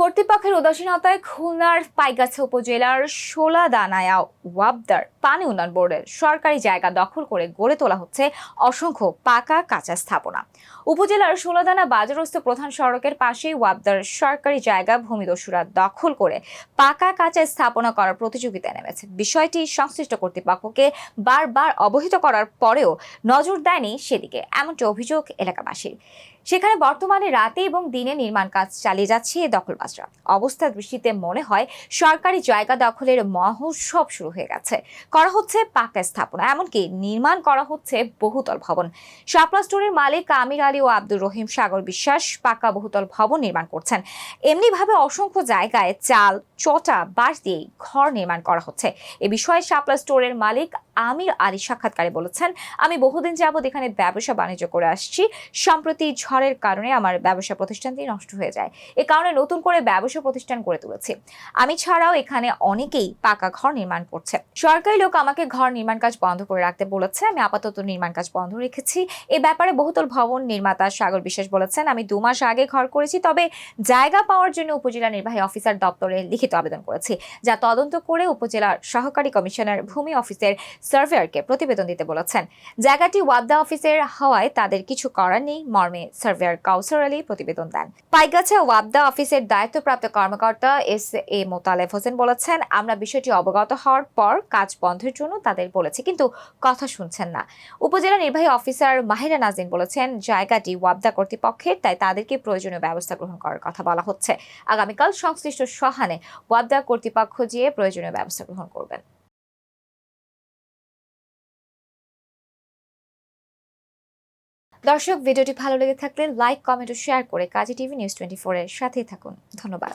কর্তৃপক্ষের উদাসীনতায় খুলনার পাইগাছা উপজেলার শোলাদানায়া ওয়াবদার পানি উন্নয়ন বোর্ডের সরকারি জায়গা দখল করে গড়ে তোলা হচ্ছে অসংখ্য পাকা কাঁচা স্থাপনা। উপজেলার শোলাদানা বাজারস্থ প্রধান সড়কের পাশেই ওয়াবদার সরকারি জায়গা ভূমিদস্যুরা দখল করে পাকা কাঁচা স্থাপনা করার প্রতিযোগিতায় নেমেছে। বিষয়টি সংশ্লিষ্ট কর্তৃপক্ষকে বারবার অবহিত করার পরেও নজর দেয়নি সেদিকে, এমনটি অভিযোগ এলাকাবাসীর। সেখানে বর্তমানে রাতে এবং দিনে নির্মাণ কাজ চালিয়ে যাচ্ছে দখলবাজরা। অবস্থা দৃষ্টিতে মনে হয় সরকারি জায়গা দখলের মহোৎসব শুরু হয়ে গেছে। করা হচ্ছে পাকা স্থাপনা, এমনকি নির্মাণ করা হচ্ছে বহুতল ভবন। শাপলা স্টোরের মালিক আমির আলী ও আব্দুর রহিম সাগর বিশ্বাস পাকা বহুতল ভবন নির্মাণ করছেন। এমনিভাবে অসংখ্য জায়গায় চাল, চটা, বাঁশ দিয়ে ঘর নির্মাণ করা হচ্ছে। এ বিষয়ে শাপলা স্টোরের মালিক আমির আলী সাক্ষাৎকারে বলেছেন, আমি বহুদিন যাবৎ এখানে ব্যবসা বাণিজ্য করে আসছি। সম্প্রতি ঝড়ের কারণে আমার ব্যবসা প্রতিষ্ঠানটি নষ্ট হয়ে যায়। এ কারণে নতুন করে ব্যবসা প্রতিষ্ঠান গড়ে তুলেছি। আমি ছাড়াও এখানে অনেকেই পাকা ঘর নির্মাণ করছে। সরকারি লোক আমাকে ঘর নির্মাণ কাজ বন্ধ করে রাখতে বলেছে, আমি আপাতত নির্মাণ কাজ বন্ধ রেখেছি। এ ব্যাপারে বহুতল ভবন নির্মাতা সাগর বিশ্বাস বলেছেন, আমি 2 মাস আগে ঘর করেছি, তবে জায়গা পাওয়ার জন্য উপজেলা নির্বাহী অফিসার দপ্তরে লিখিত আবেদন করেছি, যা তদন্ত করে উপজেলার সহকারী কমিশনার ভূমি অফিসের সার্ভেয়ারকে প্রতিবেদন দিতে বলেছেন। জায়গাটি ওয়াবদা অফিসের হওয়ায় তাদের কিছু করার নেই মর্মে সার্ভেয়ার কাউসার আলী প্রতিবেদন দেন। পাইগাছা ওয়াবদা অফিসের দায়িত্বপ্রাপ্ত কর্মকর্তা এস.এ. মোতালেব হোসেন বলেছেন, আমরা বিষয়টি অবগত হওয়ার পর কাজ বন্ধের জন্য তাদের বলেছি, কিন্তু কথা শুনছেন না। উপজেলা নির্বাহী অফিসার মাহিরা নাজনীন বলেছেন, জায়গাটি ওয়াবদা কর্তৃপক্ষের, তাই তাদেরকে প্রয়োজনীয় ব্যবস্থা গ্রহণ করার কথা বলা হচ্ছে। আগামীকাল সংশ্লিষ্ট সহানে ওয়াবদা কর্তৃপক্ষ গিয়ে প্রয়োজনীয় ব্যবস্থা গ্রহণ করবেন। দর্শক, ভিডিওটি ভালো লেগে থাকলে লাইক, কমেন্ট ও শেয়ার করে কাজী টিভি নিউজ 24 এর সাথেই থাকুন। ধন্যবাদ।